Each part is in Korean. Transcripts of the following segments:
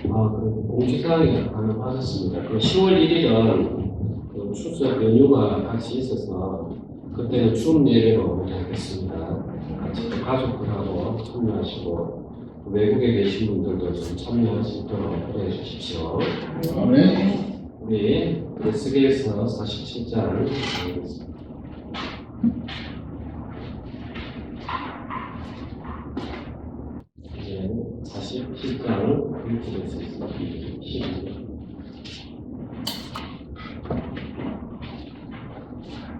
그 공지사항이 하나 빠졌습니다. 그 10월 1일은 그 추석 연휴가 같이 있어서 그때는 춤 예배로 하겠습니다. 같이 또 가족들하고 참여하시고 외국에 계신 분들도 좀 참여할 수 있도록 해 주십시오. 아멘. 우리 에스겔서 47장 읽겠습니다. 이제 47장 읽기로 있습니다.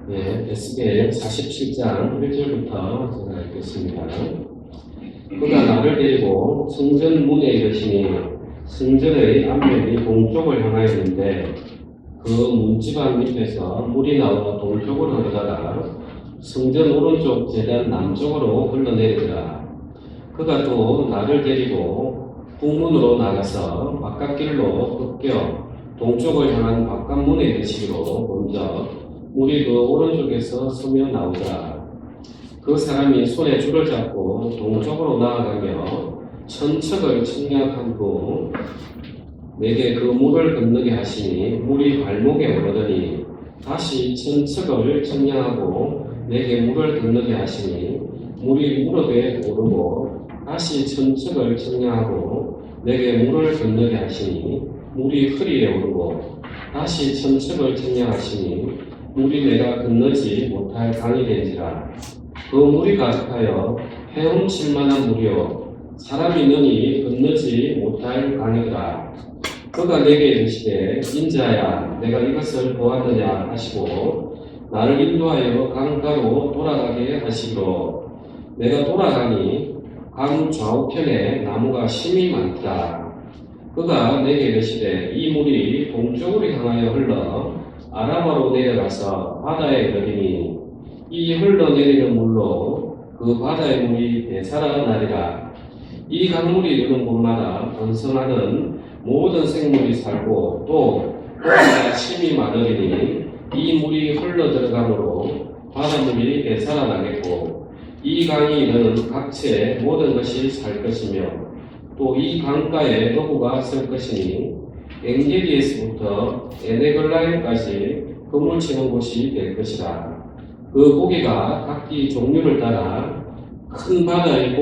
네, 에스겔 47장 1절부터 제가 읽겠습니다. 그가 나를 데리고 성전 문에 이르시니 성전의 앞면이 동쪽을 향하였는데 그 문지방 밑에서 물이 나와 동쪽으로 흐르다가 성전 오른쪽 제단 남쪽으로 흘러내리더라. 그가 또 나를 데리고 북문으로 나가서 바깥길로 꺾여 동쪽을 향한 바깥문에 이르시기로 먼저 물이 그 오른쪽에서 서며 나오더라. 그 사람이 손에 줄을 잡고 동쪽으로 나아가며 천척을 측량한 후 내게 그 물을 건너게 하시니 물이 발목에 오르더니 다시 천척을 측량하고 내게 물을 건너게 하시니 물이 무릎에 오르고 다시 천척을 측량하고 내게 물을 건너게 하시니 물이 허리에 오르고 다시 천척을 측량하시니 물이 내가 건너지 못할 강이 된지라. 그 물이 가득하여 헤엄칠 만한 물이요 사람이 능히 건너지 못할 강이더라. 그가 내게 이르시되 인자야 내가 이것을 보았느냐 하시고 나를 인도하여 강가로 돌아가게 하시기로 내가 돌아가니 강 좌우편에 나무가 심이 많더라. 그가 내게 이르시되 이 물이 동쪽으로 향하여 흘러 아라바로 내려가서 바다에 이르리니 이 흘러내리는 물로 그 바다의 물이 되살아나리라. 이 강물이 이르는 곳마다 번성하는 모든 생물이 살고 또 바다에 심이 많으리니 이 물이 흘러 들어가므로 바닷물이 되살아나겠고 이 강이 이르는 각처의 모든 것이 살 것이며 또 이 강가에 어부가 설 것이니 엔게디에서부터 에네글라임까지 그물치는 곳이 될 것이라. 그 고기가 각기 종류를 따라 큰 바다의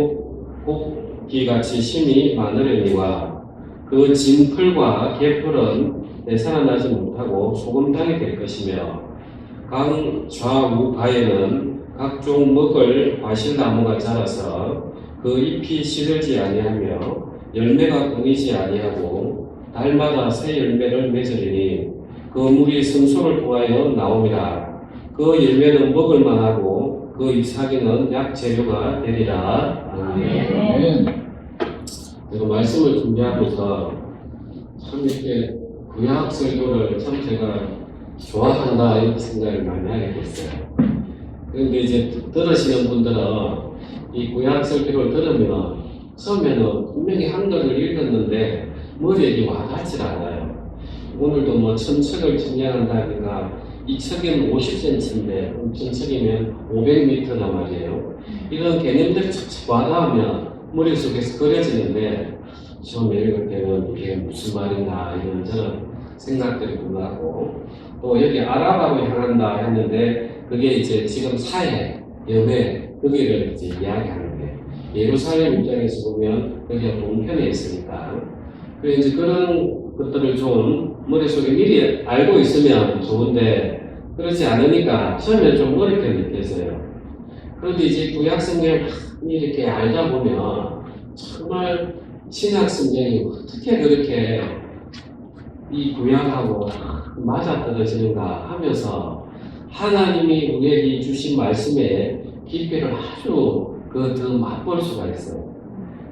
고기같이 심이 많으려니와 그 진풀과 개풀은 되살아나지 못하고 소금탕이 될 것이며 강 좌우 가에는 각종 먹을 과실나무가 자라서 그 잎이 시들지 아니하며 열매가 끊이지 아니하고 달마다 새 열매를 맺으리니 그 물이 성소를 통하여 나옵니다. 그 열매는 먹을 만하고 그 잎사귀는 약 재료가 되리라. 아멘. 제가 말씀을 준비하면서 참 이렇게 구약 설교를 참 제가 좋아한다 이런 생각을 많이 하게 됐어요. 그런데 이제 들으시는 분들은 이 구약 설교를 들으면 처음에는 분명히 한글을 읽었는데 머리에 와닿지 않아요. 오늘도 뭐 천척을 측량한다든가 이 척이면 50cm인데 천척이면 500m란 말이에요. 이런 개념들이 척척 와닿으면 머릿속에서 그려지는데 처음에 읽을 때는 이게 무슨 말인가 이런 저런 생각들이 들어가고 또 여기 아라바로 향한다 했는데 그게 이제 지금 사해, 여배 거기를 이제 이야기하는 거예요. 예루살렘 입장에서 보면 여기가 동편에 있으니까 그래서 이제 그런 것들을 좀 머릿속에 미리 알고 있으면 좋은데 그렇지 않으니까 처음에 좀 어렵게 느껴져요. 그런데 이제 구약 성경을 이렇게 알다 보면 정말 신약 성경이 어떻게 그렇게 이 구약하고 맞아떨어지는가 하면서 하나님이 우리에게 주신 말씀의 깊이를 아주 더 맛볼 수가 있어요.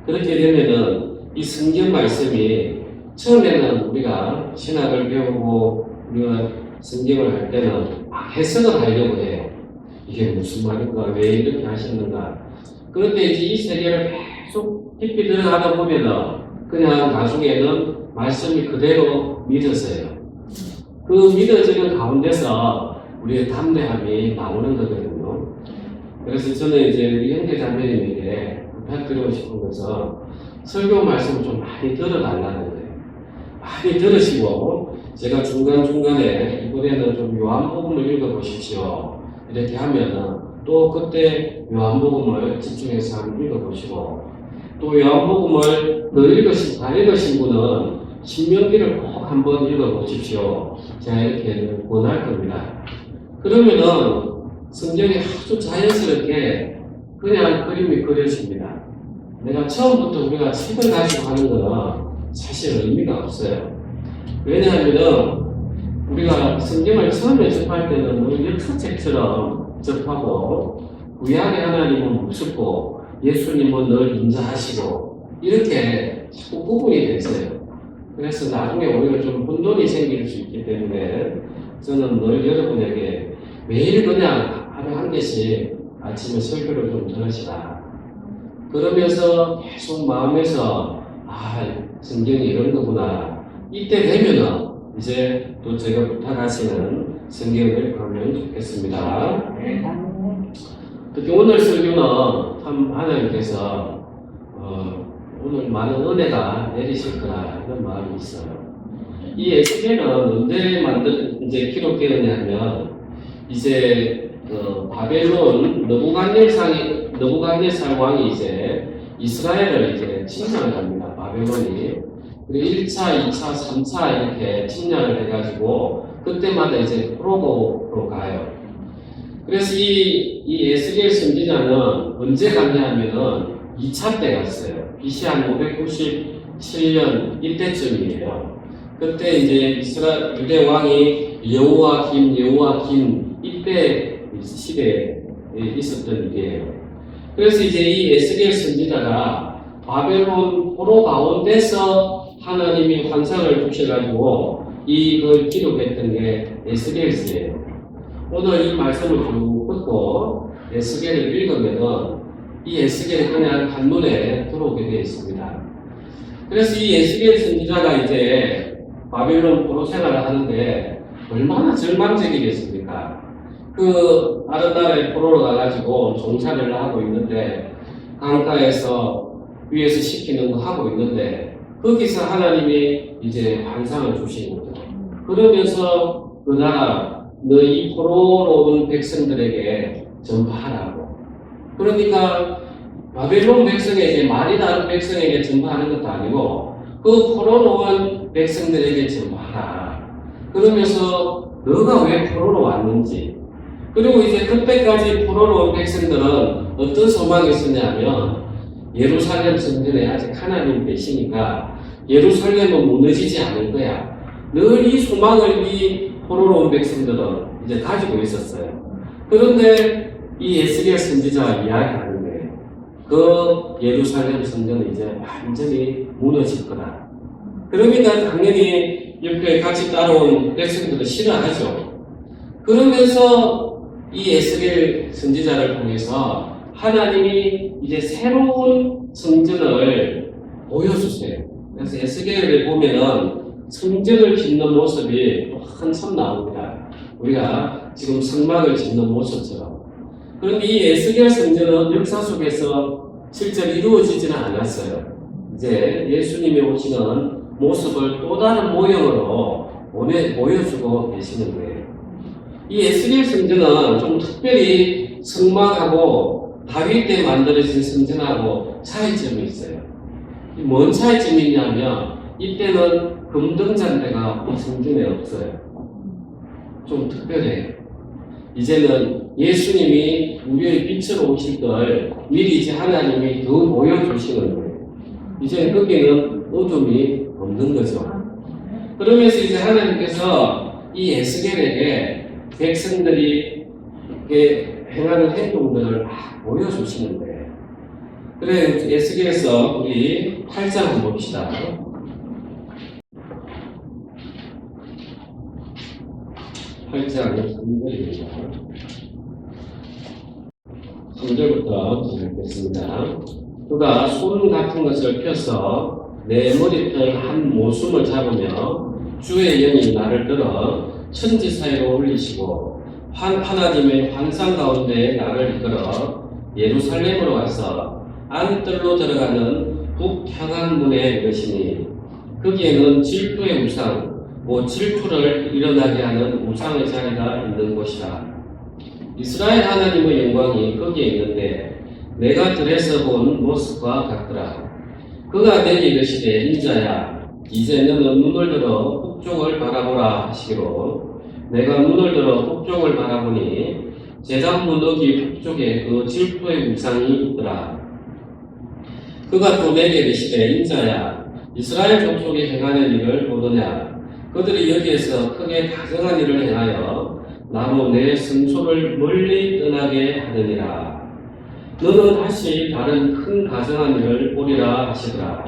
그렇게 되면은 이 성경 말씀이 처음에는 우리가 신학을 배우고 우리가 성경을 할 때는 막 해석을 하려고 해요. 이게 무슨 말인가, 왜 이렇게 하셨는가. 그런데 이제 이 세계를 계속 깊이 들어가다 보면은 그냥 나중에는 말씀이 그대로 믿어져요. 그 믿어지는 가운데서 우리의 담대함이 나오는 거거든요. 그래서 저는 이제 우리 형제 자매님에게 부탁드리고 싶은 것은 설교 말씀을 좀 많이 들어달라는 거예요. 많이 들으시고 제가 중간중간에 이번에는 좀 요한복음을 읽어보십시오. 이렇게 하면은 또 그때 요한복음을 집중해서 한번 읽어보시고 또 요한복음을 다 읽으신 분은 신명기를 꼭 한번 읽어보십시오. 제가 이렇게 권할 겁니다. 그러면은 성경이 아주 자연스럽게 그냥 그림이 그려집니다. 내가 처음부터 우리가 책을 가지고 하는 거는 사실 의미가 없어요. 왜냐하면 우리가 성경을 처음에 접할 때는 우리 역사책처럼 접하고 구약의 하나님은 무섭고 예수님은 늘 인자하시고 이렇게 자꾸 구분이 됐어요. 그래서 나중에 오히려 좀 혼돈이 생길 수 있기 때문에 저는 늘 여러분에게 매일 그냥 하루 한 개씩 아침에 설교를 좀 들으시라. 그러면서 계속 마음에서 성경이 이런 거구나. 이때 되면은 이제 또 제가 부탁하시는 성경을 보면 좋겠습니다. 특히 오늘 설교는 참 하나님께서 오늘 많은 은혜가 내리실 거라 이런 마음이 있어요. 이 에스겔은 언제 이제 기록되느냐 하면 이제 바벨론 느부갓네살 왕이 이제 이스라엘을 이제 침략을 합니다. 바벨론이. 그리고 1차, 2차, 3차 이렇게 침략을 해가지고 그때마다 이제 포로로 가요. 그래서 이 에스겔 선지자는 언제 갔냐 하면은 2차 때 갔어요. BC 한 597년 이때쯤이에요. 그때 이제 유대 왕이 여호와김 이때 시대에 있었던 일이에요. 그래서 이제 이 에스겔 선지자가 바벨론 포로 가운데서 하나님이 환상을 주셔가지고 이걸 기록했던 게 에스겔서예요. 오늘 이 말씀을 쭉 듣고 에스겔을 읽으면은 이 에스겔이 그냥 한눈에 들어오게 되어 있습니다. 그래서 이 에스겔 선지자가 이제 바벨론 포로 생활을 하는데 얼마나 절망적이겠습니까? 그 다른 나라에 포로로 가가지고 종살이를 하고 있는데 강가에서 위에서 시키는 거 하고 있는데 거기서 하나님이 이제 환상을 주신 거죠. 그러면서 그 나라 너희 포로로 온 백성들에게 전파하라고. 그러니까 바벨론 백성에게 말이 다른 백성에게 전파하는 것도 아니고 그 포로로 온 백성들에게 전파하라. 그러면서 너가 왜 포로로 왔는지 그리고 이제 그때까지 포로로 온 백성들은 어떤 소망이 있었냐면 예루살렘 성전에 아직 하나님 계시니까 예루살렘은 무너지지 않을 거야. 늘 이 소망을 이 포로로 온 백성들은 이제 가지고 있었어요. 그런데 이 에스겔 선지자가 이야기하는 거예요. 그 예루살렘 성전은 이제 완전히 무너질 거다. 그러니까 당연히 옆에 같이 따라온 백성들은 싫어하죠. 그러면서 이 에스겔 선지자를 통해서 하나님이 이제 새로운 성전을 보여주세요. 그래서 에스겔을 보면은 성전을 짓는 모습이 한참 나옵니다. 우리가 지금 성막을 짓는 모습처럼. 그런데 이 에스겔 성전은 역사 속에서 실제로 이루어지지는 않았어요. 이제 예수님이 오시는 모습을 또 다른 모형으로 보여주고 계시는 거예요. 이 에스겔 성전은 좀 특별히 성막하고 다윗 때 만들어진 성전하고 차이점이 있어요. 뭔 차이점이 있냐면 이때는 금등잔대가 이 성전에 없어요. 좀 특별해요. 이제는 예수님이 우리의 빛으로 오실 걸 미리 이제 하나님이 더 보여주시는 거예요. 이제 거기는 어둠이 없는 거죠. 그러면서 이제 하나님께서 이 에스겔에게 백성들이 행하는 행동들을 막 보여주시는 거예요. 그래 에스겔에서 우리 8장 한번 봅시다. 8장 3절입니다. 3절부터 읽겠습니다. 그가 손 같은 것을 펴서 내 머리털 한 모숨을 잡으며 주의 영이 나를 들어 천지 사이로 올리시고 하나님의 환상 가운데 나를 이끌어 예루살렘으로 가서 안뜰로 들어가는 북향한 문에 이르시니 거기에는 질투의 우상, 질투를 일어나게 하는 우상의 자리가 있는 곳이다. 이스라엘 하나님의 영광이 거기에 있는데 내가 들에서 본 모습과 같더라. 그가 내게 이르시되 인자야 이제 너는 눈을 들어 북쪽을 바라보라 하시기로 내가 눈을 들어 북쪽을 바라보니 제단문 어기 북쪽에 그 질투의 우상이 있더라. 그가 또 내게 이르시되 인자야 이스라엘 족속이 행하는 일을 보느냐. 그들이 여기에서 크게 다정한 일을 행하여 나로 내 성소를 멀리 떠나게 하느니라. 너는 다시 다른 큰 가정한 일을 보리라 하시더라.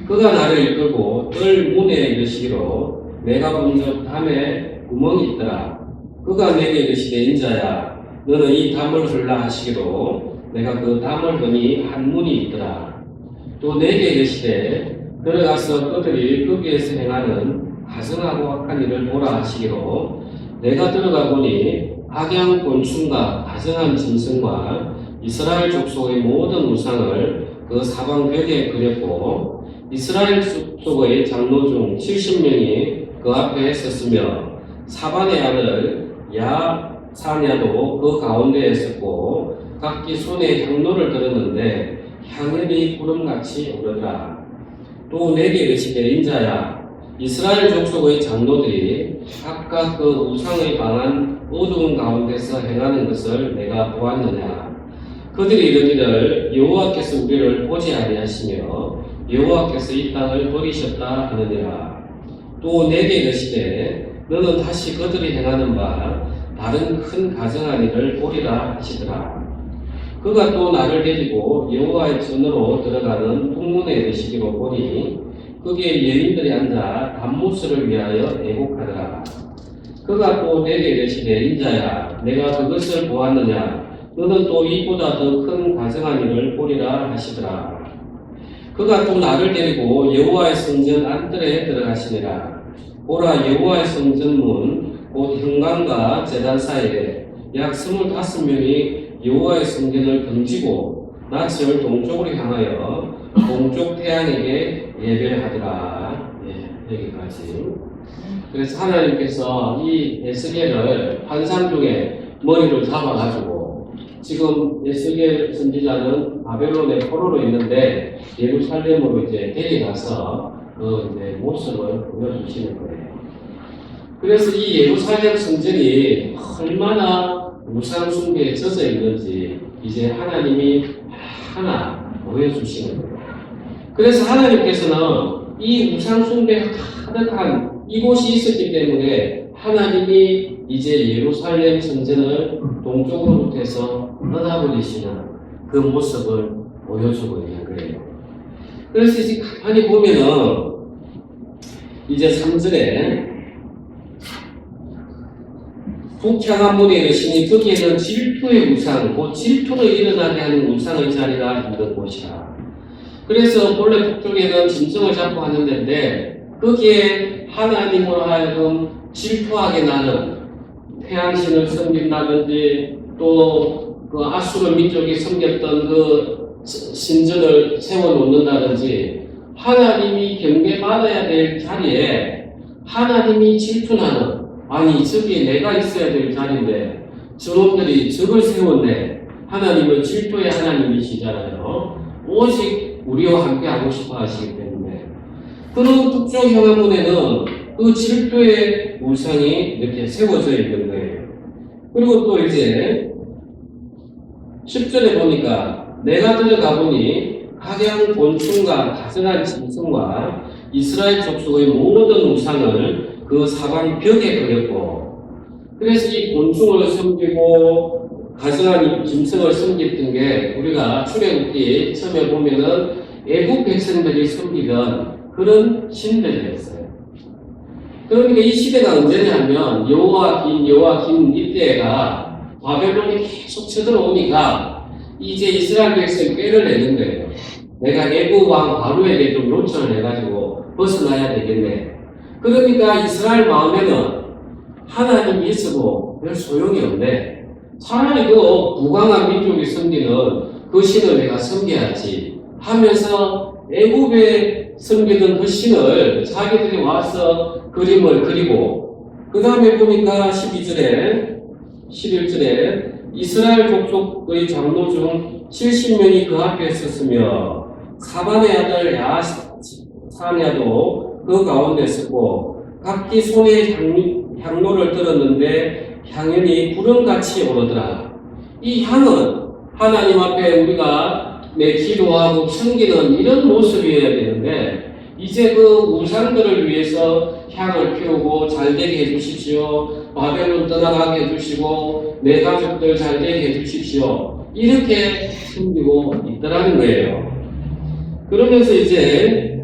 그가 나를 이끌고 뜰 문에 이르시기로 내가 본 적 담에 구멍이 있더라. 그가 내게 이르시되 인자야 너는 이 담을 흘라 하시기로 내가 그 담을 보니 한 문이 있더라. 또 내게 이르시되 들어가서 그들이 거기에서 행하는 가증하고 악한 일을 보라 하시기로 내가 들어가 보니 악양 곤충과 가증한 짐승과 이스라엘 족속의 모든 우상을 그 사방 벽에 그렸고 이스라엘 족속의 장로 중 70명이 그 앞에 섰으며 사반의 아들 야사냐도 그 가운데에 섰고 각기 손에 향로를 들었는데 향연이 구름같이 오르더라. 또 내게 이르시되 인자야 이스라엘 족속의 장로들이 각각 그 우상의 방한 어두운 가운데서 행하는 것을 내가 보았느냐. 그들이 이르기를 여호와께서 우리를 보지 아니하시며 여호와께서 이 땅을 버리셨다 하느니라. 또 내게 이르시되 너는 다시 그들이 행하는 바 다른 큰 가증한 일을 보리라 하시더라. 그가 또 나를 데리고 여호와의 전으로 들어가는 북문에 이르시기로 보니 거기에 여인들이 앉아 단무스를 위하여 애곡하더라. 그가 또 내게 이르시되 인자야 내가 그것을 보았느냐. 너는 또 이보다 더 큰 가증한 일을 보리라 하시더라. 그가 또 나를 데리고 여호와의 성전 안뜰에 들어가시니라. 보라 여호와의 성전문 곧 현관과 제단 사이에 약 25명이 여호와의 성전을 던지고 낯을 동쪽으로 향하여 동쪽 태양에게 예배하더라. 여기까지. 그래서 하나님께서 이 에스겔을 환상 중에 머리를 잡아가지고 지금 에스겔 선지자는 바벨론의 포로로 있는데 예루살렘으로 이제 데려가서 그 이제 모습을 보여주시는 거예요. 그래서 이 예루살렘 성전이 얼마나 우상 숭배에 젖어 있는지 이제 하나님이 하나 보여주시는 거예요. 그래서 하나님께서는 이 우상 숭배가 가득한 이곳이 있었기 때문에 하나님이 이제 예루살렘 성전을 동쪽으로부터 해서 떠나버리시는 그 모습을 보여주고 있는 거예요. 그래서 이제 가만히 보면은 이제 3절에 북향한 문에 이르시니 거기에는 질투의 우상, 곧 질투를 일어나게 하는 우상의 자리가 있는 곳이라. 그래서 본래 북쪽에는 짐승을 잡고 하는 데인데 거기에 하나님으로 하여금 질투하게 나는 태양신을 섬긴다든지 또 그 아수르 민족이 섬겼던 그 신전을 세워놓는다든지 하나님이 경배받아야 될 자리에 하나님이 질투나는 아니 저기 내가 있어야 될 자리인데 저놈들이 적을 세웠네. 하나님은 질투의 하나님이시잖아요. 오직 우리와 함께 하고 싶어 하시기 때문에 그런 북쪽 현안문에는 그 질투의 우상이 이렇게 세워져 있는 거예요. 그리고 또 이제 10절에 보니까 내가 들어가 보니 각양 곤충과 가증한 짐승과 이스라엘 족속의 모든 우상을 그 사방 벽에 그렸고 그래서 이 곤충을 섬기고 가증한 짐승을 섬겼던 게 우리가 출애굽기 처음에 보면은 애국 백성들이 섬기던 그런 신들이었어요. 그러니까 이 시대가 언제냐면 여호와긴 이때가 바벨론이 계속 쳐들어오니까 이제 이스라엘 백성이 꾀를 내는 거예요. 내가 애국 왕 바로에게 좀 요청을 해가지고 벗어나야 되겠네. 그러니까 이스라엘 마음에는 하나님이 있어도 별 소용이 없네. 차라리 그 부강한 민족이 섬기는 그 신을 내가 섬겨야지. 하면서 애굽에 섬기던 그 신을 자기들이 와서 그림을 그리고 그 다음에 보니까 12절에 11절에 이스라엘 족속의 장로 중 70명이 그 앞에 섰으며 사반의 아들 야사냐도 그 가운데 섰고 각기 손에 향로를 들었는데 향연이 구름같이 오르더라. 이 향은 하나님 앞에 우리가 기도하고 섬기는 이런 모습이어야 되는데 이제 그 우상들을 위해서 향을 피우고 잘되게 해주십시오. 바벨론 떠나가게 해주시고 내 가족들 잘되게 해주십시오. 이렇게 섬기고 있더라는 거예요. 그러면서 이제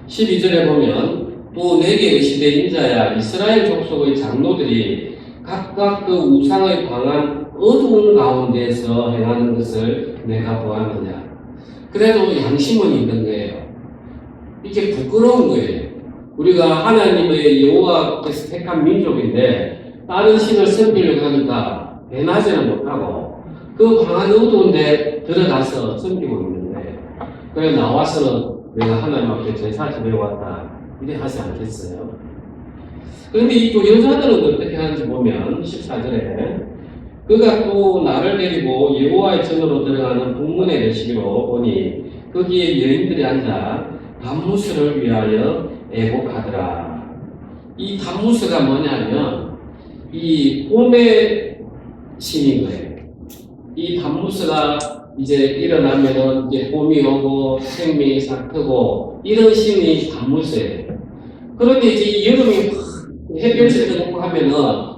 12절에 보면 또 내게 의시된 인자야 이스라엘 족속의 장로들이 각각 그 우상의 방한 어두운 가운데서 행하는 것을 내가 보았느냐. 그래도 양심은 있는 거예요. 이게 부끄러운 거예요. 우리가 하나님의 여호와께서 택한 민족인데 다른 신을 섬기려고 하니까 배나지는 못하고 그 방한 어두운 데 들어가서 섬기고 있는데 그래 나와서는 내가 하나님 앞에 제사 지내러 왔다 이래 하지 않겠어요? 그런데 이 또 여자들은 어떻게 하는지 보면 14절에 그가 또 나를 데리고 여호와의 전으로 들어가는 북문의 레시기로 보니 거기에 여인들이 앉아 단무스를 위하여 애곡하더라. 이 단무스가 뭐냐면 이 봄의 신인 거예요. 이 단무스가 이제 일어나면은 이제 봄이 오고 생명이 싹 트고 이런 신이 단무스예요. 그런데 이제 여름이 햇볕이 뜨고 하면은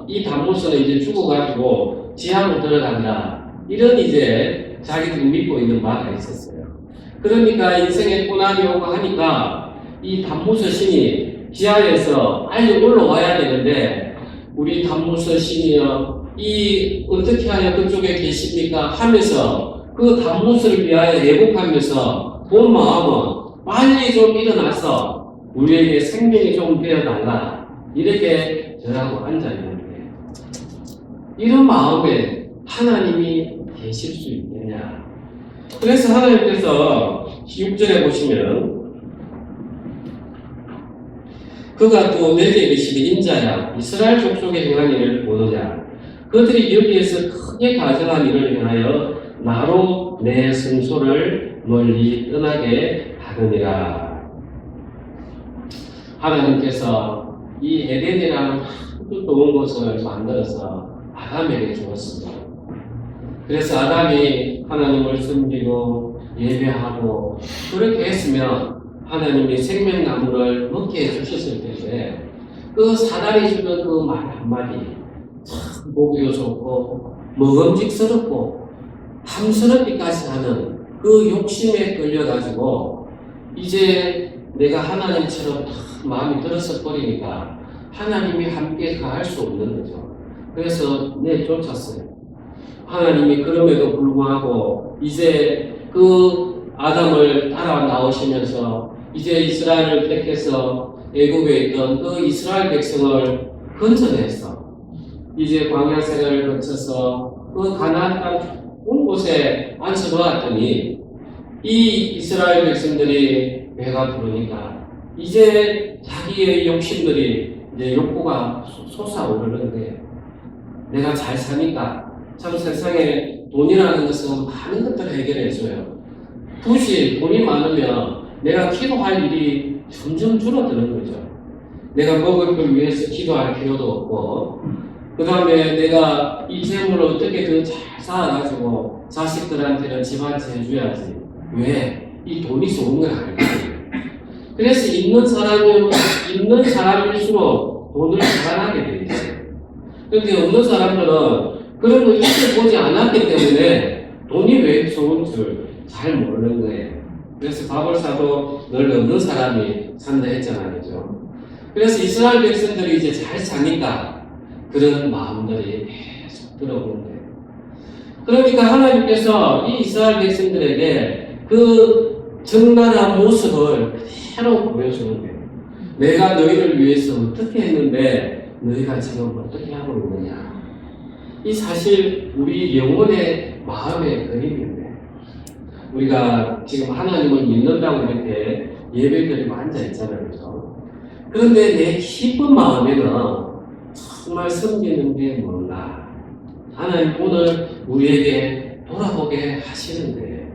이 단무스는 이제 죽어가지고 지하로 들어간다. 이런 이제 자기들이 믿고 있는 바가 있었어요. 그러니까 인생에 고난이 오고 하니까 이 단무스 신이 지하에서 빨리 올라와야 되는데 우리 단무스 신이여 이 어떻게 하여 그쪽에 계십니까? 하면서 그 단무스를 위하여 애곡하면서 본 마음은 빨리 좀 일어나서 우리에게 생명이 좀 되어달라. 이렇게 저라고 앉아있는 거예요. 이런 마음에 하나님이 계실 수 있느냐. 그래서 하나님께서 6절에 보시면 그가 또 내게 계시는 인자야 이스라엘 족속에 행한 일을 보느냐. 그들이 여기에서 크게 가정한 일을 행하여 나로 내 성소를 멀리 떠나게 하느니라. 하나님께서 이 에덴이라는 아주 좋은 곳을 만들어서 아담에게 주었습니다. 그래서 아담이 하나님을 섬기고 예배하고 그렇게 했으면 하나님이 생명나무를 먹게 해주셨을 텐데 그 사단이 주는 그 말 한마디 참 보기도 좋고 먹음직스럽고 탐스럽기까지 하는 그 욕심에 끌려가지고 이제 내가 하나님처럼 마음이 들어서 버리니까 하나님이 함께 가할 수 없는 거죠. 그래서 쫓았어요. 하나님이 그럼에도 불구하고 이제 그 아담을 따라 나오시면서 이제 이스라엘을 택해서 애굽에 있던 그 이스라엘 백성을 건져내서 이제 광야 생활을 거쳐서 그 가나안 땅 온 곳에 앉혀 놓았더니 이 이스라엘 백성들이 배가 부르니까 이제 자기의 욕심들이 이제 욕구가 솟아오르는 거예요. 내가 잘 사니까 참 세상에 돈이라는 것은 많은 것들을 해결해줘요. 굳이 돈이 많으면 내가 기도할 일이 점점 줄어드는 거죠. 내가 먹을 걸 위해서 기도할 필요도 없고 그 다음에 내가 이 재물을 어떻게 더 잘 쌓아가지고 자식들한테는 집안채 해줘야지. 왜? 이 돈이 좋은 걸 알거든요. 그래서 있는 사람일수록 돈을 자랑하게 돼 있어요. 그런데 없는 사람들은 그런 거 일을 보지 않았기 때문에 돈이 왜 좋은 줄 잘 모르는 거예요. 그래서 바볼사도 늘 없는 사람이 산다 했잖아요. 그죠? 그래서 이스라엘 백성들이 이제 잘 사니까 그런 마음들이 계속 들어오는 거예요. 그러니까 하나님께서 이 이스라엘 백성들에게 그 정나라한 모습을 그대로 보여주는 거예요. 내가 너희를 위해서 어떻게 했는데 너희가 지금 어떻게 하고 있느냐. 이 사실 우리 영혼의 마음의 그림인데 우리가 지금 하나님을 믿는다고 이렇게 예배드리고 앉아있잖아요. 그죠? 그런데 내 깊은 마음에는 정말 섬기는 게 뭔가 하나님 오늘 우리에게 돌아보게 하시는데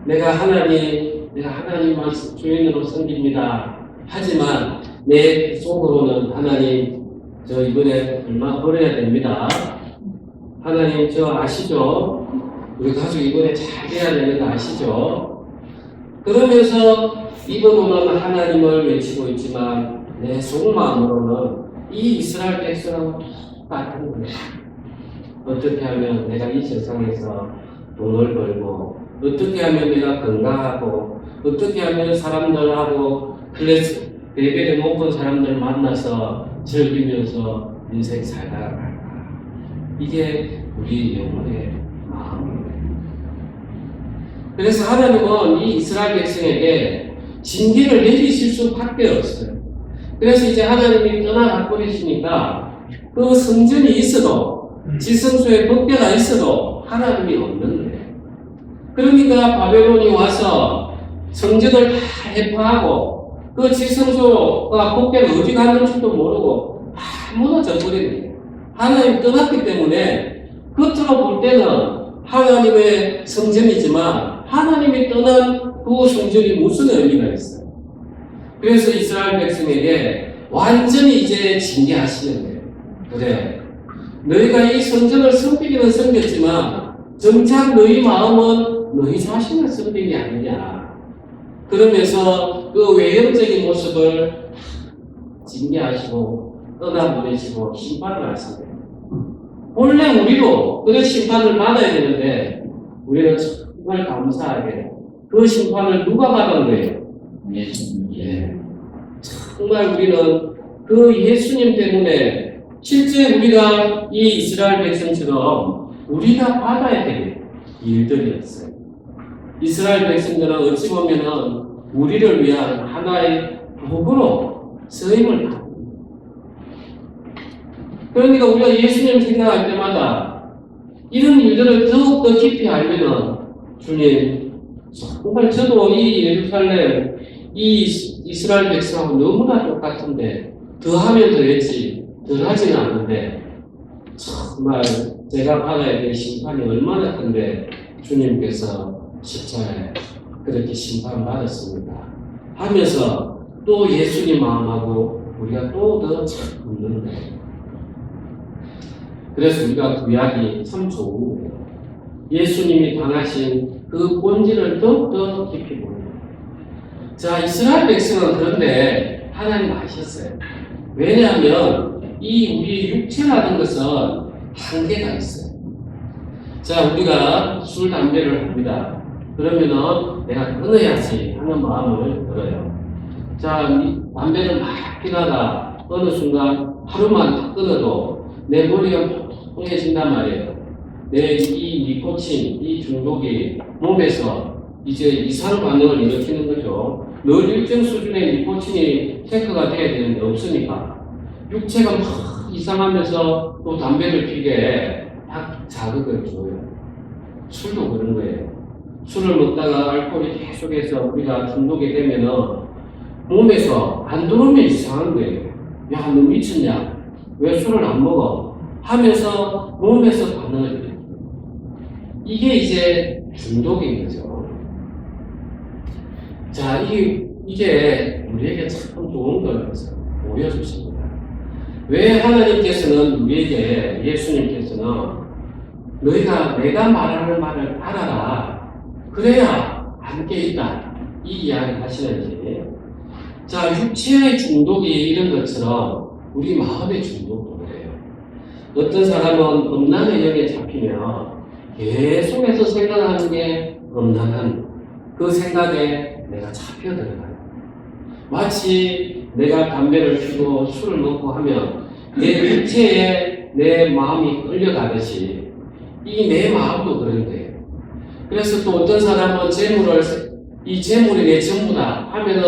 내가 하나님만 주인으로 섬깁니다. 하지만 내 속으로는 하나님 저 이번에 얼마 벌어야 됩니다. 하나님 저 아시죠? 우리 가족 이번에 잘 돼야 되는 거 아시죠? 그러면서 입으로는 하나님을 외치고 있지만 내 속마음으로는 이 이스라엘 백성하고 똑같은 거예요. 어떻게 하면 내가 이 세상에서 돈을 벌고 어떻게 하면 내가 건강하고 어떻게 하면 사람들하고 클래스 레벨이 높은 사람들 만나서 즐기면서 인생 살아갈까. 이게 우리 영혼의 마음이에요. 그래서 하나님은 이 이스라엘 백성에게 징계를 내리실 수밖에 없어요. 그래서 이제 하나님이 떠나가 버리시니까 그 성전이 있어도 지성소에 법궤가 있어도 하나님이 없는데 그러니까 바벨론이 와서 성전을 다 해파하고 그 지성소가 법궤가 어디 갔는지도 모르고 다 무너져 버리는 거예요. 하나님 떠났기 때문에 겉으로 볼 때는 하나님의 성전이지만 하나님이 떠난 그 성전이 무슨 의미가 있어요? 그래서 이스라엘 백성에게 완전히 이제 징계하시는 거예요. 그래, 너희가 이 성전을 섬기기는 섬겼지만 정작 너희 마음은 너희 자신을 섬긴 게 아니냐. 그러면서 그 외형적인 모습을 징계하시고 떠나보내시고 심판을 하시네요. 원래 우리도 그런 심판을 받아야 되는데 우리는 정말 감사하게 그 심판을 누가 받은 거예요? 예. 정말 우리는 그 예수님 때문에 실제 우리가 이 이스라엘 백성처럼 우리가 받아야 될 일들이었어요. 이스라엘 백성들은 어찌 보면은 우리를 위한 하나의 도구로 쓰임을 받습니다. 그러니까 우리가 예수님 생각할 때마다 이런 일들을 더욱더 깊이 알면은 주님 정말 저도 이 예루살렘 이 이스라엘 백성하고 너무나 똑같은데 더하면 더했지 덜하지는 않는데 정말 제가 받아야 될 심판이 얼마나 큰데 주님께서 십자가에 그렇게 심판받았습니다 하면서 또 예수님 마음하고 우리가 또 더 참 붙는 거예요. 그래서 우리가 구약이 참 좋은 예수님이 당하신 그 본질을 더욱더 깊이 보는 거예요. 자, 이스라엘 백성은 그런데 하나님 아셨어요. 왜냐하면 이 우리 육체라는 것은 한계가 있어요. 자, 우리가 술, 담배를 합니다. 그러면은 내가 끊어야지 하는 마음을 들어요. 자, 이 담배를 막 피다가 어느 순간 하루만 딱 끊어도 내 머리가 통통해진단 말이에요. 내 이 니코틴, 이 중독이 몸에서 이제 이상 반응을 일으키는 거죠. 늘 일정 수준의 니코틴이 체크가 돼야 되는데 없으니까 육체가 막 이상하면서 또 담배를 피게 딱 자극을 줘요. 술도 그런 거예요. 술을 먹다가 알코올이 계속해서 우리가 중독이 되면은 몸에서 안 들어오면 이상한 거예요. 야, 너 미쳤냐? 왜 술을 안 먹어? 하면서 몸에서 반응을 일으켜요. 이게 이제 중독인 거죠. 자, 이게 우리에게 참 좋은 걸 보여주십니다. 왜 하나님께서는 우리에게, 예수님께서는 너희가 내가 말하는 말을 알아라. 그래야 함께 있다. 이 이야기를 하시는지. 자, 육체의 중독이 이런 것처럼 우리 마음의 중독도 그래요. 어떤 사람은 음란의 영에 잡히면 계속해서 생각하는 게 음란한 그 생각에 내가 잡혀 들어가요. 마치 내가 담배를 피우고 술을 먹고 하면 내 육체에 내 마음이 끌려가듯이 이 내 마음도 그런 거예요. 그래서 또 어떤 사람은 이 재물이 내 전부다 하면은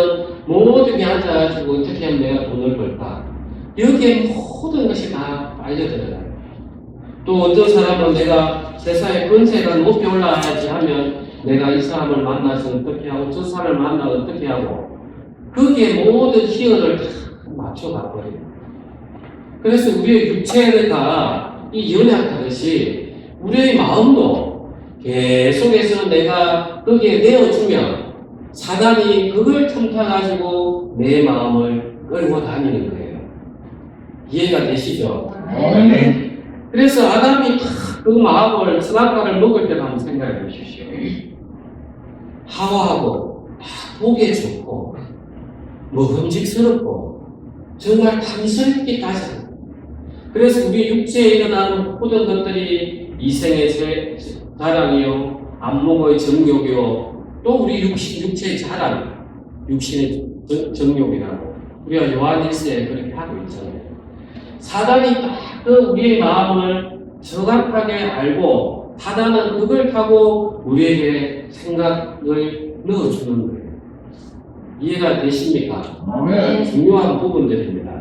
모든 게 앉아가지고 어떻게 하면 내가 돈을 벌까? 여기에 모든 것이 다 빨려들어가요. 또 어떤 사람은 내가 세상에 권세가 높이 올라가야지 하면 내가 이 사람을 만나서 어떻게 하고 저 사람을 만나서 어떻게 하고 거기에 모든 희열을 다 맞춰가 버려요. 그래서 우리의 육체가 이 연약하듯이 우리의 마음도 계속해서 내가 거기에 내어주면 사단이 그걸 틈타가지고 내 마음을 끌고 다니는 거예요. 이해가 되시죠? 아멘. 그래서 아담이 그 마음을 선악과를 먹을 때 한번 생각해 보십시오. 하와하고 보기에 좋고 먹음직스럽고 정말 탐스럽기까지 하는. 그래서 우리 육체에 일어나는 모든 것들이 이생의 자랑이요, 안목의 정욕이요, 또 우리 육체의 자랑, 육신의 정욕이라고 우리가 요한 1세에 그렇게 하고 있잖아요. 사단이 딱 그 우리의 마음을 정확하게 알고 사단은 그걸 타고 우리에게 생각을 넣어주는 거예요. 이해가 되십니까? 아멘. 중요한 부분들입니다.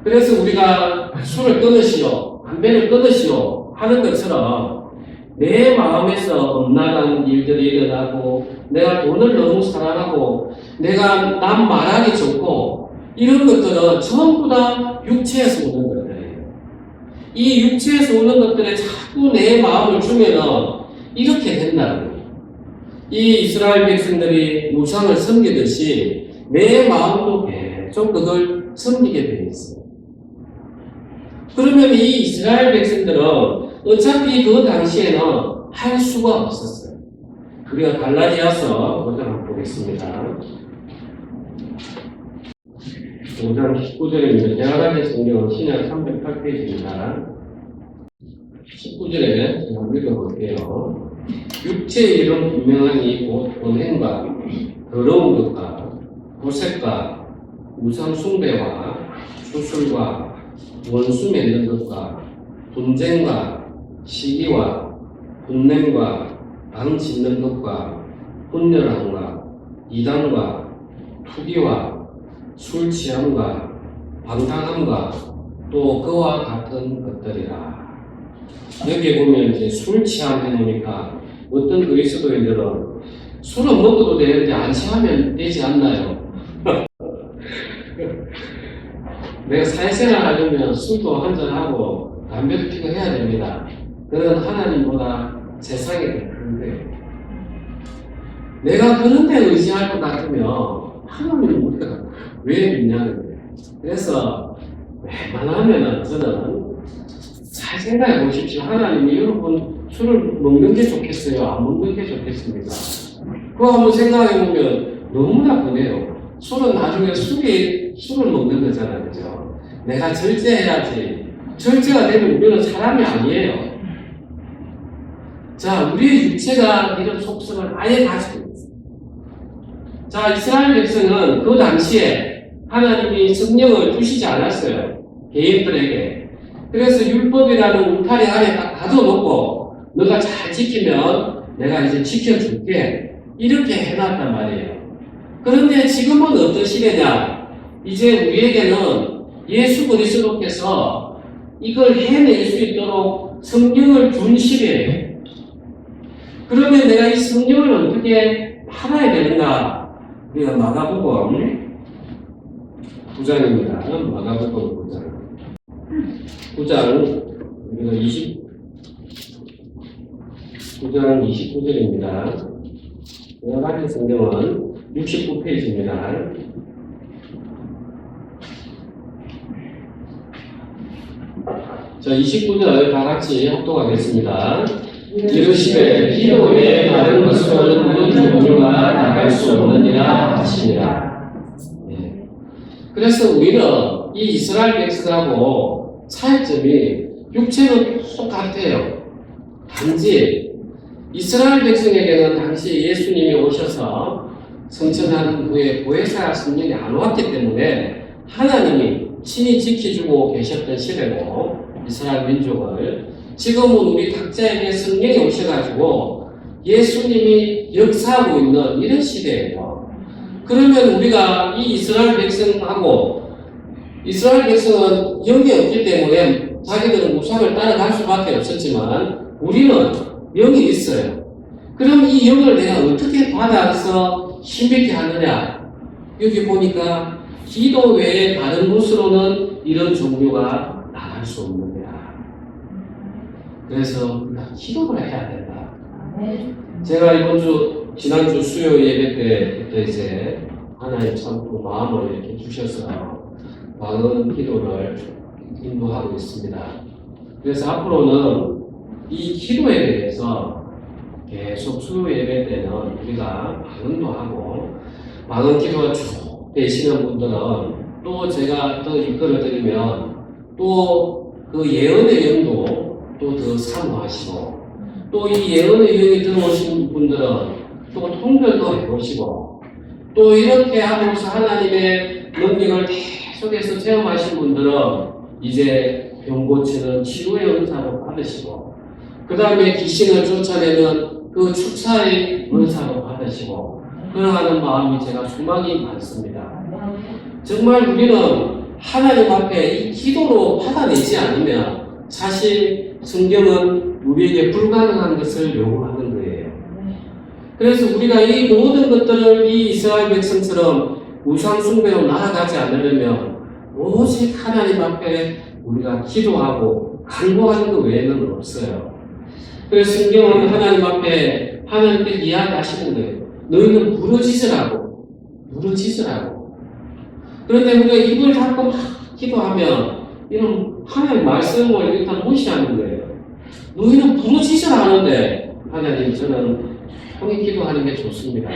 그래서 우리가 술을 끊으시오, 담배를 끊으시오 하는 것처럼 내 마음에서 엄란한 일들이 일어나고 내가 돈을 너무 사랑하고 내가 남 말하기 좋고 이런 것들은 전부 다 육체에서 오는 것들이에요. 이 육체에서 오는 것들에 자꾸 내 마음을 주면은 이렇게 된다는 거예요. 이 이스라엘 백성들이 우상을 섬기듯이 내 마음도 계속 그걸 섬기게 되어 있어요. 그러면 이 이스라엘 백성들은 어차피 그 당시에는 할 수가 없었어요. 우리가 갈라디아서 5장 한번 보겠습니다. 5장 19절입니다. 대화라의 성경 신약 308페이지입니다. 19절에 한번 읽어볼게요. 육체의 이름 분명하니 곧 언행과 더러운 것과 도색과 우상 숭배와 수술과 원수 맺는 것과 분쟁과 시기와 분냄과 방 짓는 것과 혼혈함과 이단과 투기와 술 취함과 방탕함과 또 그와 같은 것들이라. 여기에 보면 이제 술 취함 해놓으니까 어떤 그리스도인들은 술은 먹어도 되는데 안 취하면 되지 않나요? 내가 사회생활 하려면 술도 한잔하고 담배도 피고 해야 됩니다. 그건 하나님보다 세상에 더 큰데 내가 그런 데 의지할 것 같으면 하나님은 우리가 왜 믿냐는 거예요. 그래서 웬만하면은 저는 잘 생각해 보십시오. 하나님이 여러분 술을 먹는 게 좋겠어요? 안 먹는 게 좋겠습니까? 그거 한번 생각해 보면 너무나 그래요. 술은 나중에 술을 먹는 거잖아요. 그죠? 내가 절제해야지. 절제가 되면 우리는 사람이 아니에요. 자, 우리의 육체가 이런 속성을 아예 가지고 있어요. 자, 이스라엘 백성은 그 당시에 하나님이 성령을 주시지 않았어요. 개인들에게. 그래서 율법이라는 울타리 안에 딱 가둬놓고 너가 잘 지키면 내가 이제 지켜줄게. 이렇게 해놨단 말이에요. 그런데 지금은 어떤 시대냐? 이제 우리에게는 예수 그리스도께서 이걸 해낼 수 있도록 성령을 준 시대예요. 그러면 내가 이 성령을 어떻게 팔아야 되는가? 우리가 마가복음 9장입니다. 마가복음 9장 우리가 9장 29절입니다. 여러 가지 성경은 69페이지입니다. 자, 29절 다 같이 합독하겠습니다. 이르시되 기도 외에 다른 것으로는 모든 종류가 나갈 수 없느니라 하시니라. 네. 그래서 우리는 이 이스라엘 백성하고 차이점이 육체는 똑같아요. 단지 이스라엘 백성에게는 당시 예수님이 오셔서 성천한 후에 보혜사 성령이 안 왔기 때문에 하나님이 친히 지켜주고 계셨던 시대고 이스라엘 민족을 지금은 우리 각자에게 성령이 오셔가지고 예수님이 역사하고 있는 이런 시대예요. 그러면 우리가 이 이스라엘 백성하고 이스라엘 백성은 영이 없기 때문에 자기들은 우상을 따라갈 수밖에 없었지만 우리는 영이 있어요. 그럼 이 영을 내가 어떻게 받아서 힘있게 하느냐? 여기 보니까 기도 외에 다른 곳으로는 이런 종류가 나갈 수 없는 거야. 그래서 우리가 기도를 해야 된다. 제가 지난주 수요 예배 때부터 이제 하나님 참 또 마음을 이렇게 주셔서 많은 기도를 인도하고 있습니다. 그래서 앞으로는 이 기도에 대해서 계속 수요 예배 때는 우리가 방언도 하고 방언 기도가 쭉 되시는 분들은 또 제가 더 이끌어 드리면 또 그 예언의 영도 또 더 사모하시고 또 이 예언의 영이 들어오신 분들은 또 통별도 해보시고 또 이렇게 하면서 하나님의 능력을 계속해서 체험하신 분들은 이제 병 고치는 치유의 은사로 받으시고 그 다음에 귀신을 쫓아내는 그 축사의 은사로 받으시고 그러하는 마음이 제가 소망이 많습니다. 정말 우리는 하나님 앞에 이 기도로 받아내지 않으면 사실 성경은 우리에게 불가능한 것을 요구하는 거예요. 그래서 우리가 이 모든 것들을 이 이스라엘 백성처럼 우상 숭배로 나아가지 않으려면 오직 하나님 앞에 우리가 기도하고 간구하는 것 외에는 없어요. 그래서 성경은 하나님 앞에 하나님께 이야기하시는 거예요. 너희는 부르짖으라고. 그런데 우리가 입을 닫고 막 기도하면 이런 하나님 말씀을 일단 무시하는 거예요. 너희는 부르짖으라 하는데 하나님 저는 조용히 기도하는 게 좋습니다.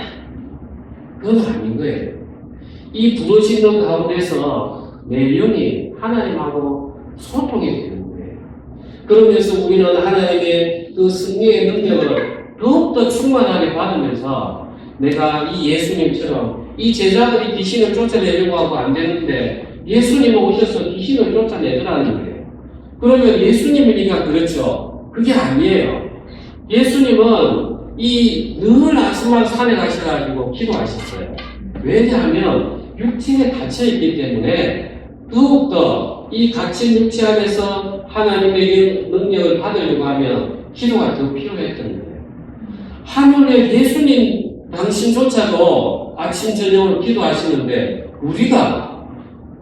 그건 아닌 거예요. 이 부르짖는 가운데서 내 영이 하나님하고 소통이 되는 거예요. 그러면서 우리는 하나님의 그 승리의 능력을 더욱더 충만하게 받으면서 내가 이 예수님처럼 이 제자들이 귀신을 쫓아내려고 하고 안 되는데 예수님 오셔서 귀신을 쫓아내더라는 거예요. 그러면 예수님이니까 그렇죠. 그게 아니에요. 예수님은 늘 아스만 산에 가셔가지고 기도하셨어요. 왜냐하면 육체에 갇혀있기 때문에 더욱더 이 갇힌 육체 안에서 하나님의 능력을 받으려고 하면 기도가 더 필요했던 거예요. 하물며 예수님 당신조차도 아침 저녁을 기도하시는데 우리가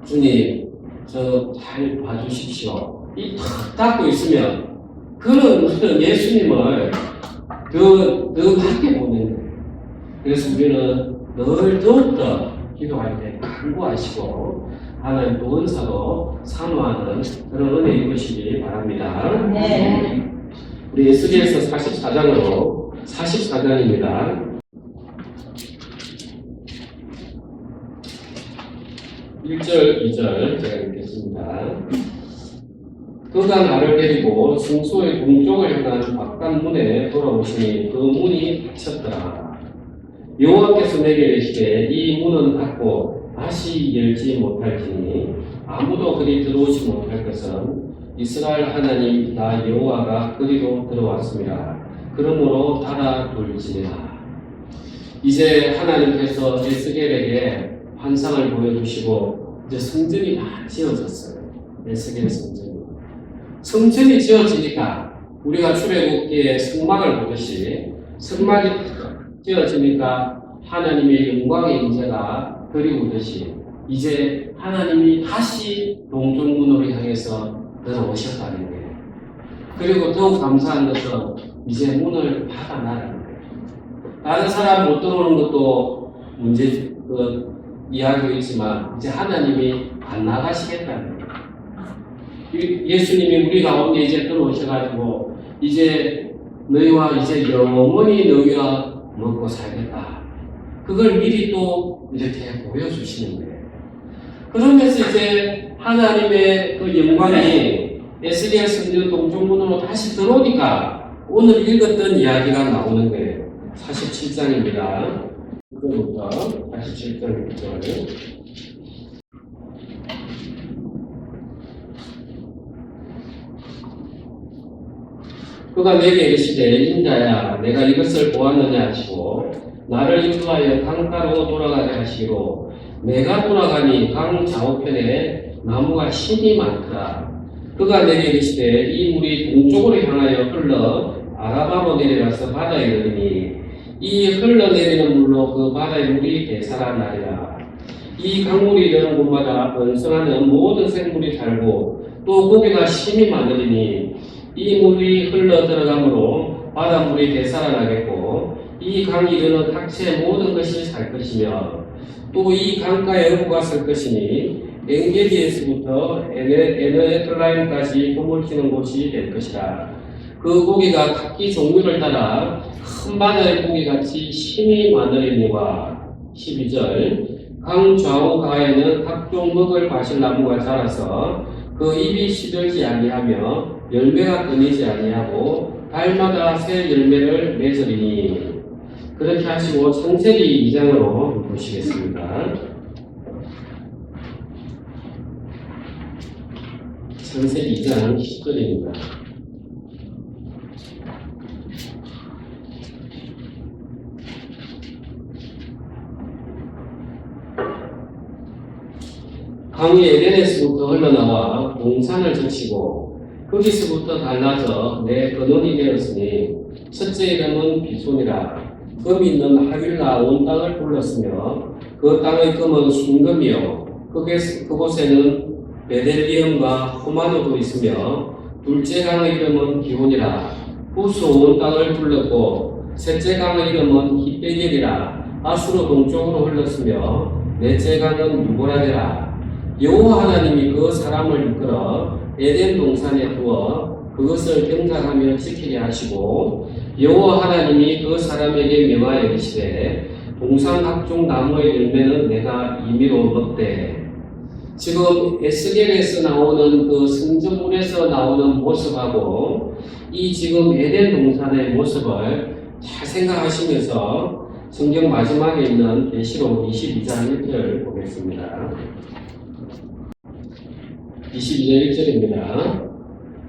주님 저 잘 봐주십시오. 이 탁 닫고 있으면 그런 예수님을 더 밖에 보내는 거예요. 그래서 우리는 늘 더욱더 기도할 때 간구하시고 하나님 또 은사로 사모하는 그런 은혜 입으시기 바랍니다. 네. 우리 에스겔서 44장으로 44장입니다. 1절, 2절 제가 읽겠습니다. 그가 나를 데리고 성소의 동쪽을 향한 바깥문에 돌아오시니 그 문이 닫혔더라. 여호와께서 내게 이르시되 이 문은 닫고 다시 열지 못할지니 아무도 그리 들어오지 못할 것은 이스라엘 하나님 나 여호와가 그리로 들어왔습니다. 그러므로 닫아둘지니라. 이제 하나님께서 에스겔에게 환상을 보여주시고 이제 성전이 다 지어졌어요. 에스겔 성전이. 성전이 지어지니까 우리가 출애굽기에 성막을 보듯이 성막이 지어지니까 하나님의 영광의 임재가 그리우듯이 이제 하나님이 다시 동쪽문으로 향해서 들어오셨다는 거예요. 그리고 더욱 감사한 것은 이제 문을 닫아놔라는 거예요. 다른 사람 못 들어오는 것도 문제 이야기가 있지만 이제 하나님이 안 나가시겠다는 거예요. 예수님이 우리 가운데 이제 들어오셔가지고 이제 너희와 이제 영원히 너희와 먹고 살겠다. 그걸 미리 또 이렇게 보여주시는 거예요. 그러면서 이제 하나님의 그 영광이 에스겔 성전 동쪽문으로 다시 들어오니까 오늘 읽었던 이야기가 나오는 거예요. 47장입니다. 이거부터 47장 1절. 그가 내게 이르시되 인자야 내가 이것을 보았느냐 하시고 나를 인도하여 강가로 돌아가게 하시기로 내가 돌아가니 강 좌우편에 나무가 심이 많더라. 그가 내게 이르시되 이 물이 동쪽으로 향하여 흘러 아라바로 내려가서 바다에 이르니 이 흘러내리는 물로 그 바다의 물이 대사하나리라. 이 강물이 이르는 곳마다 번성하는 모든 생물이 살고 또 고기가 심이 많으리니 이 물이 흘러 들어가므로 바닷물이 대사하나겠고 이 강이 이르는 각체의 모든 것이 살 것이며 또 이 강가에 어부가 설 것이니 엔게디에서부터 에너에틀라임까지 그물 치는 곳이 될 것이라. 그 고기가 각기 종류를 따라 큰 바다의 고기같이 힘이 많으리니와 12절 강 좌우 가에는 각종 먹을 과실나무가 자라서 그 잎이 시들지 아니하며 열매가 끊이지 아니하고 달마다 새 열매를 맺으리니. 그렇게 하시고 창세기 2장으로 보시겠습니다. 창세기 2장 10절입니다. 강이 에덴에서부터 흘러나와 동산을 적시고 거기서부터 달라져 내 근원이 되었으니 첫째 이름은 비손이라. 금이 있는 하윌라 온 땅을 불렀으며 그 땅의 금은 순금이요 그곳에는 베델리엄과 호마노도 있으며 둘째 강의 이름은 기혼이라. 후스 온 땅을 불렀고 셋째 강의 이름은 히베겔이라. 아수로 동쪽으로 흘렀으며 넷째 강은 유보라데라. 여호와 하나님이 그 사람을 이끌어 에덴 동산에 두어 그것을 경작하며 지키게 하시고 여호와 하나님이 그 사람에게 명하여 이르시되 동산 각종 나무의 열매는 내가 임의로 먹되. 지금 에스겔에서 나오는 그 성전문에서 나오는 모습하고 이 지금 에덴 동산의 모습을 잘 생각하시면서 성경 마지막에 있는 계시록 22장 1절 보겠습니다. 22절 1절입니다.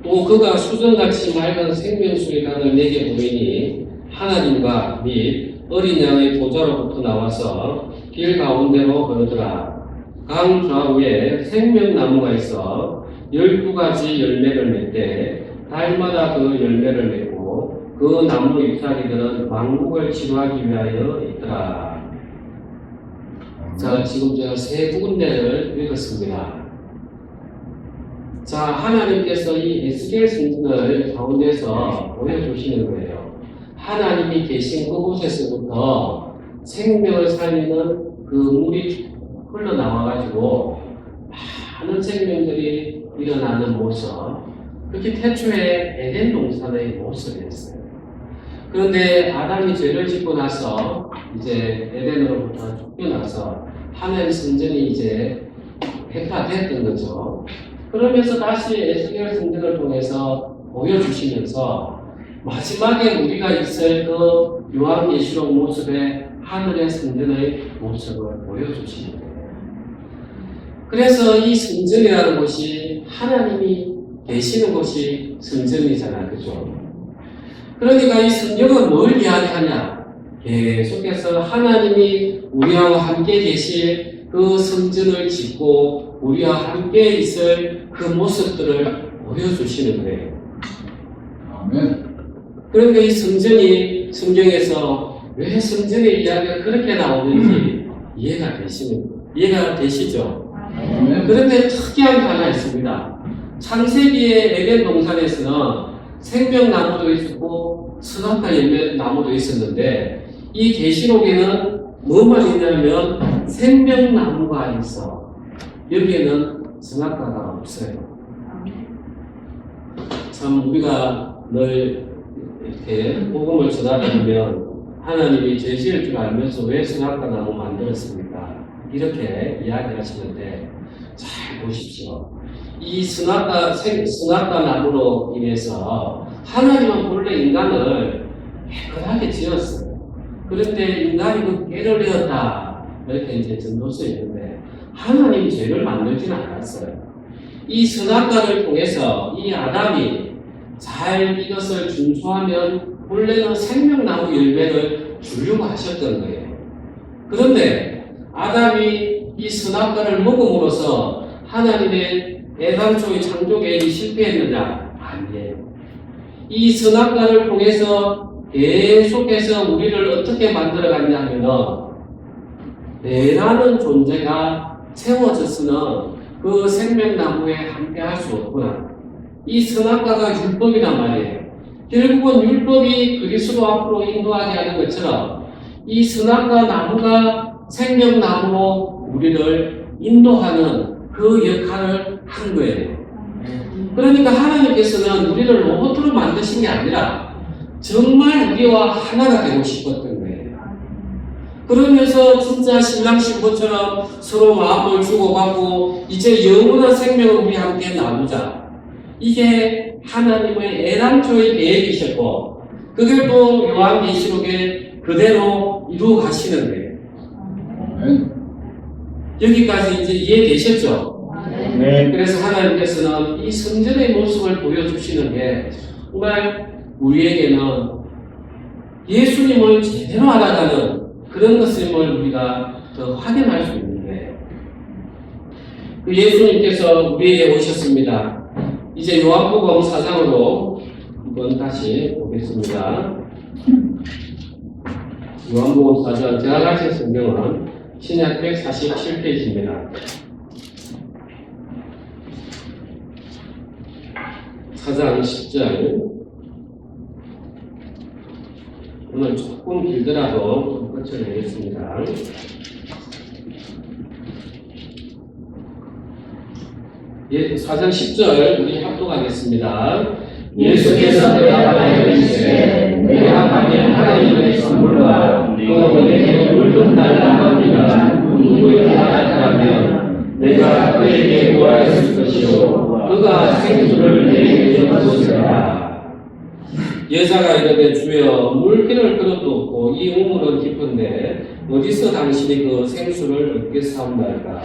또 그가 수정같이 맑은 생명수의 강을 내게 보이니 하나님과 및 어린 양의 보좌로부터 나와서 길 가운데로 걸으더라. 강 좌우에 생명나무가 있어 12가지 열매를 맺되 달마다 그 열매를 맺고 그 나무 잎사귀들은 왕국을 치료하기 위하여 있더라. 자, 지금 제가 세 군데를 읽었습니다. 자, 하나님께서 이 에스겔 성전을 가운데서 보여주시는 거예요. 하나님이 계신 그곳에서부터 생명을 살리는 그 물이 흘러나와가지고 많은 생명들이 일어나는 모습. 그렇게 태초에 에덴 동산의 모습이었어요. 그런데 아담이 죄를 짓고 나서 이제 에덴으로부터 쫓겨나서 하나님 성전이 이제 폐파됐던 거죠. 그러면서 다시 에스겔 성전을 통해서 보여주시면서 마지막에 우리가 있을 그 요한계시록 모습의 하늘의 성전의 모습을 보여주시는 거예요. 그래서 이 성전이라는 곳이 하나님이 계시는 곳이 성전이잖아요. 그죠? 그러니까 이 성경은 뭘 이야기하냐? 계속해서 하나님이 우리와 함께 계실 그 성전을 짓고 우리와 함께 있을 그 모습들을 보여주시는 거예요. 아멘. 그러니까 이 성전이 성경에서 왜 성전의 이야기가 그렇게 나오는지 이해가 되시죠? 아멘. 그런데 특이한 게 하나 있습니다. 창세기의 에덴 동산에서는 생명나무도 있었고 선악과 열매 나무도 있었는데 이 계시록에는 뭐만 있냐면 생명나무가 있어. 여기에는 선악과가 없어요. 참 우리가 늘 이렇게 복음을 전하다 보면 하나님이 죄 지을 줄 알면서 왜 선악과 나무 만들었습니까? 이렇게 이야기하시는데 잘 보십시오. 이 선악과 나무로 인해서 하나님은 본래 인간을 깨끗하게 지었어요. 그런데 인간이 그 깨를 내었다 이렇게 이제 전도서 있는데 하나님이 죄를 만들지는 않았어요. 이 선악과를 통해서 이 아담이 잘 이것을 준수하면 원래는 생명나무 열매를 주려고 하셨던 거예요. 그런데 아담이 이 선악과를 먹음으로써 하나님의 애당초의 창조 계획이 실패했느냐? 아니에요. 이 선악과를 통해서 계속해서 우리를 어떻게 만들어갔냐 하면은 내라는 존재가 채워졌으나 그 생명나무에 함께할 수 없구나. 이 선악과가 율법이란 말이에요. 결국은 율법이 그리스도 앞으로 인도하지 않은 것처럼 이 선악과 나무가 생명나무로 우리를 인도하는 그 역할을 한 거예요. 그러니까 하나님께서는 우리를 로봇으로 만드신 게 아니라 정말 우리와 하나가 되고 싶었던 거예요. 그러면서 진짜 신랑 신부처럼 서로 마음을 주고받고 이제 영원한 생명을 우리 함께 나누자. 이게 하나님의 애당초의 계획이셨고 그걸 또 요한계시록에 그대로 이루어 가시는 거예요. 아멘. 여기까지 이제 이해되셨죠? 네. 그래서 하나님께서는 이 성전의 모습을 보여주시는 게 정말 우리에게는 예수님을 제대로 알아가는 그런 것임을 우리가 더 확인할 수 있는 거예요. 그 예수님께서 우리에게 오셨습니다. 이제 요한복음 4장으로 한번 다시 보겠습니다. 요한복음 4장, 제가 가진 성경은 신약 147페이지입니다. 4장 10절. 오늘 조금 길더라도 끝을 내겠습니다. 예, 4장 10절 우리 합독하겠습니다. 예수께서 대답하여 이르시되 내가 가면 하나님의 선물과 또 너에게 물좀 달라 합니다. 누구에게 나타나면 내가 그에게 구하였을 것이요 그가 생수를 내게 줄 것이라. 여자가 이르되 주여 물기를 그릇도 없고 이 우물은 깊은데 어디서 당신이 그 생수를 얻게 사옵나이까.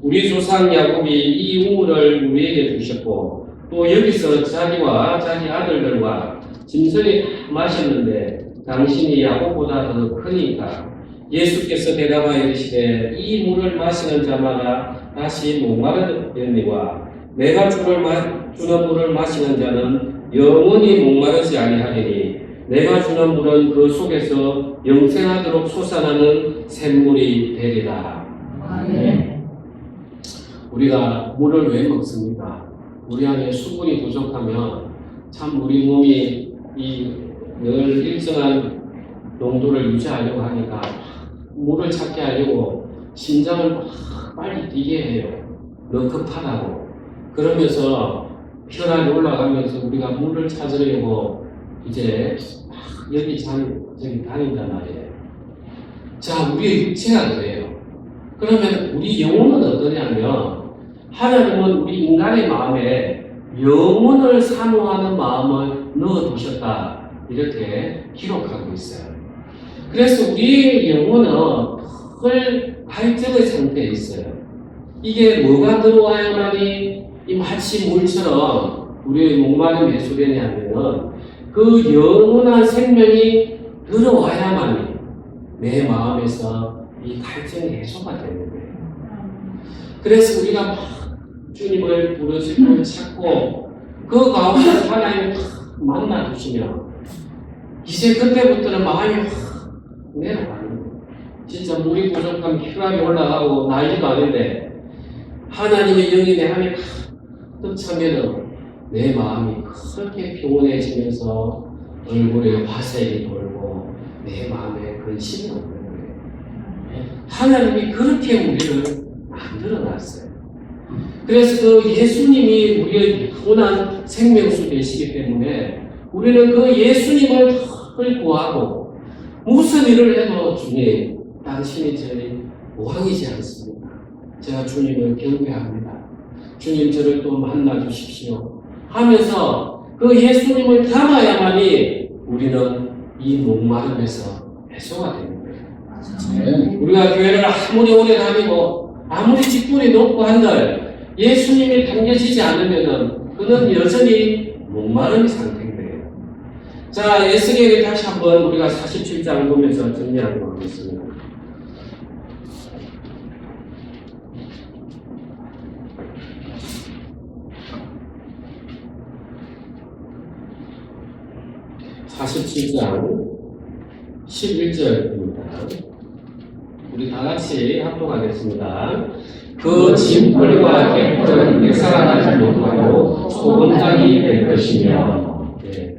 우리 조상 야곱이 이 우물을 우리에게 주셨고 또 여기서 자기와 자기 아들들과 짐승이 마셨는데 당신이 야곱보다 더 크니까. 예수께서 대답하여 이르시되 이 물을 마시는 자마다 다시 목마르겠니와 내가 주는 물을 마시는 자는 영원히 목마르지 아니하리니 내가 주는 물은 그 속에서 영생하도록 솟아나는 샘물이 되리라. 아멘. 우리가 물을 왜 먹습니까? 우리 안에 수분이 부족하면 참 우리 몸이 늘 일정한 농도를 유지하려고 하니까 물을 찾게 하려고 심장을 빨리 뛰게 해요. 너무 급하다고. 그러면서 혈압이 올라가면서 우리가 물을 찾으려고 이제 여기저기 다닌단 말이에요. 자, 우리의 육체가 그래요. 그러면 우리 영혼은 어떠냐면 하나님은 우리 인간의 마음에 영혼을 사모하는 마음을 넣어두셨다. 이렇게 기록하고 있어요. 그래서 우리의 영혼은 늘 발적의 상태에 있어요. 이게 뭐가 들어와야만이 이 마치 물처럼 우리의 목마름이 해소되냐면은 그 영원한 생명이 들어와야만이 내 마음에서 이 갈증이 해소가 되는 거예요. 그래서 우리가 막 주님을 부르시고 찾고 그 가운데 하나님을 만나주시면 이제 그때부터는 마음이 확 내려가는 거예요. 진짜 물이 부족하면 혈압이 올라가고 난리도 아닌데 하나님의 영이 내 안에 가득 차면은 내 마음이 그렇게 평온해지면서 얼굴에 화색이 돌고 내 마음에 근심이 오는 거예요. 하나님이 그렇게 우리를 만들어놨어요. 그래서 그 예수님이 우리의 영원한 생명수 되시기 때문에 우리는 그 예수님을 늘 구하고 무슨 일을 해도 주님, 당신이 저희 왕이지 않습니까? 제가 주님을 경배합니다. 주님 저를 또 만나 주십시오. 하면서 그 예수님을 닮아야만이 우리는 이 목마름에서 해소가 되는 거예요. 네. 우리가 교회를 아무리 오래 다니고 아무리 직분이 높고 한들 예수님이 담겨지지 않으면은 그는 여전히 목마른 상태인 거예요. 자, 에스겔을 다시 한번 우리가 47장 보면서 정리하도록 하겠습니다. 47장 11절입니다. 우리 다 같이 합독하겠습니다. 그 진풀과 객들은 되살아나지 못하고 소금장이 될 것이며. 네.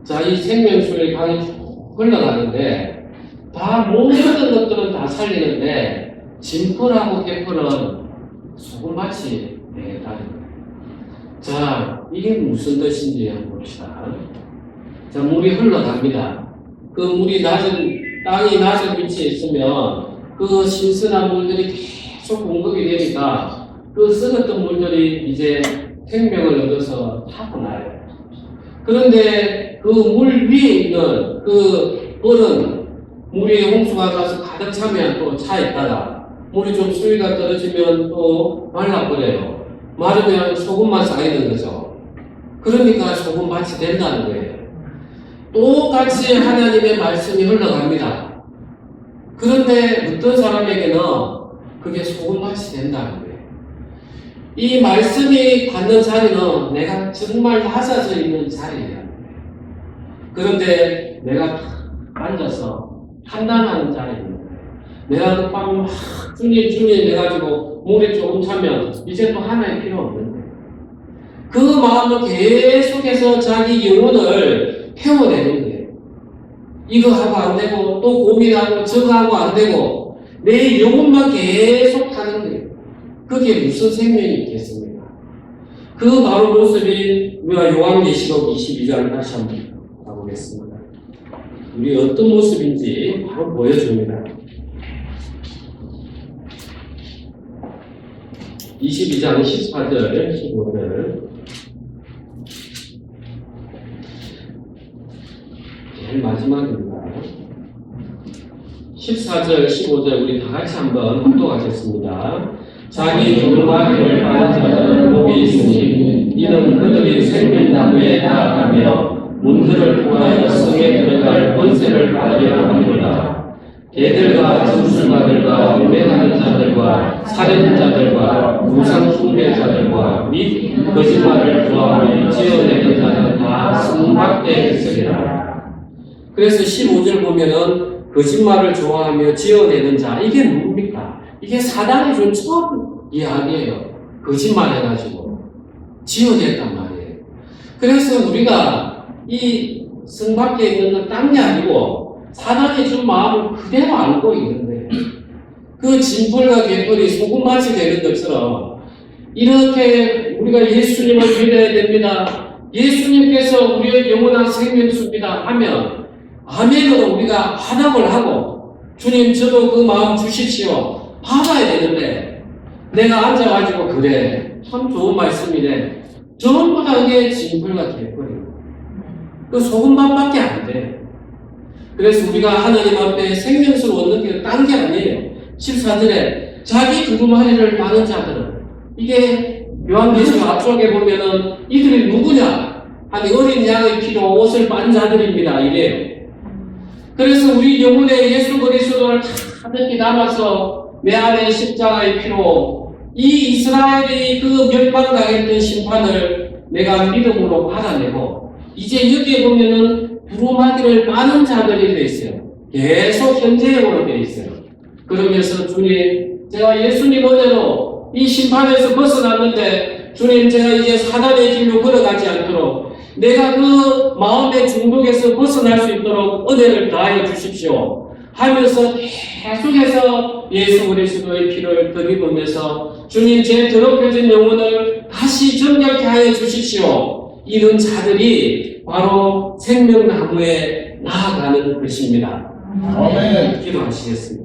자, 이 생명수의 강이 흘러가는데 다 모든 것들은 다 살리는데 진풀하고 객들은 소금같이 다릅니다. 자, 이게 무슨 뜻인지 한번 봅시다. 자, 물이 흘러갑니다. 그 물이 땅이 낮은 위치에 있으면 그 신선한 물들이 계속 공급이 되니까 그 썩었던 물들이 이제 생명을 얻어서 타고나요. 그런데 그 물 위에 있는 그 얼은 물이 홍수가 가서 가득 차면 또 차 있다가 물이 좀 수위가 떨어지면 또 말라버려요. 마르면 소금만 쌓이는 거죠. 그러니까 소금밭이 된다는 거예요. 똑같이 하나님의 말씀이 흘러갑니다. 그런데 어떤 사람에게는 그게 소금밭이 된다는 거예요. 이 말씀이 받는 자리는 내가 정말 낮아져 있는 자리예요. 그런데 내가 앉아서 판단하는 자리입니다. 내가 급하면 막 주님 해가지고 물에 조금 차면 이제 또 하나의 필요 없는 거예요. 그 마음을 계속해서 자기 영혼을 태워내는 거예요. 이거 하고 안 되고 또 고민하고 저거 하고 안 되고 내 영혼만 계속 타는 거예요. 그게 무슨 생명이 있겠습니까? 그 바로 모습이 우리가 요한계시록 22장 다시 한번 가보겠습니다. 우리 어떤 모습인지 바로 보여줍니다. 22장 14절 15절 제일 마지막입니다. 14절 15절 우리 다 같이 한번 합독하겠습니다. 자기 두루마기를 빠는 자들은 복이 있으니 이는 그들이 생명나무에 나아가며 문들을 통하여 성에 들어갈 권세를 받으려 합니다. 개들과 짐승마들과 음행하는 자들과 살인자들과 우상 숭배자들과 및 거짓말을 좋아하며 지어내는 자는 다 승박되어 있으리라. 그래서 15절 보면은 거짓말을 좋아하며 지어내는 자, 이게 누굽니까? 이게 사단이 준 처음 이야기예요. 거짓말 해가지고 지어냈단 말이에요. 그래서 우리가 이 성밖에 있는 건 딴 게 아니고 사단이 준 마음을 그대로 알고 있는데 그 진풀과 갯벌이 소금밭이 되는 것처럼 이렇게 우리가 예수님을 믿어야 됩니다. 예수님께서 우리의 영원한 생명수입니다 하면 아멘으로 우리가 화답을 하고 주님 저도 그 마음 주십시오 받아야 되는데 내가 앉아가지고 그래 참 좋은 말씀이네 전부 다 이게 진풀과 갯벌이에요. 그 소금밭밖에 안 돼. 그래서 우리가 하나님 앞에 생명수를 얻는 게 딴 게 아니에요. 14절에 자기 두루마리를 빠는 자들은 이게 요한계시록 앞쪽에 보면은 이들이 누구냐? 아니 어린 양의 피로 옷을 빤 자들입니다. 이래요. 그래서 우리 영혼에 예수 그리스도를 가득히 담아서 내 안에 십자가의 피로 이 이스라엘이 그 멸망당했던 심판을 내가 믿음으로 받아내고 이제 여기에 보면은 두루마기를 빠는 자들이 되어 있어요. 계속 현재형으로 되어 있어요. 그러면서 주님, 제가 예수님 은혜로 이 심판에서 벗어났는데 주님 제가 이제 사단의 길로 걸어가지 않도록 내가 그 마음의 중독에서 벗어날 수 있도록 은혜를 다하여 주십시오. 하면서 계속해서 예수 그리스도의 피를 덧입으면서 주님 제 더럽혀진 영혼을 다시 정결케 하여 주십시오. 이런 자들이 바로 생명나무에 나아가는 것입니다. 아멘. 기도하시겠습니다.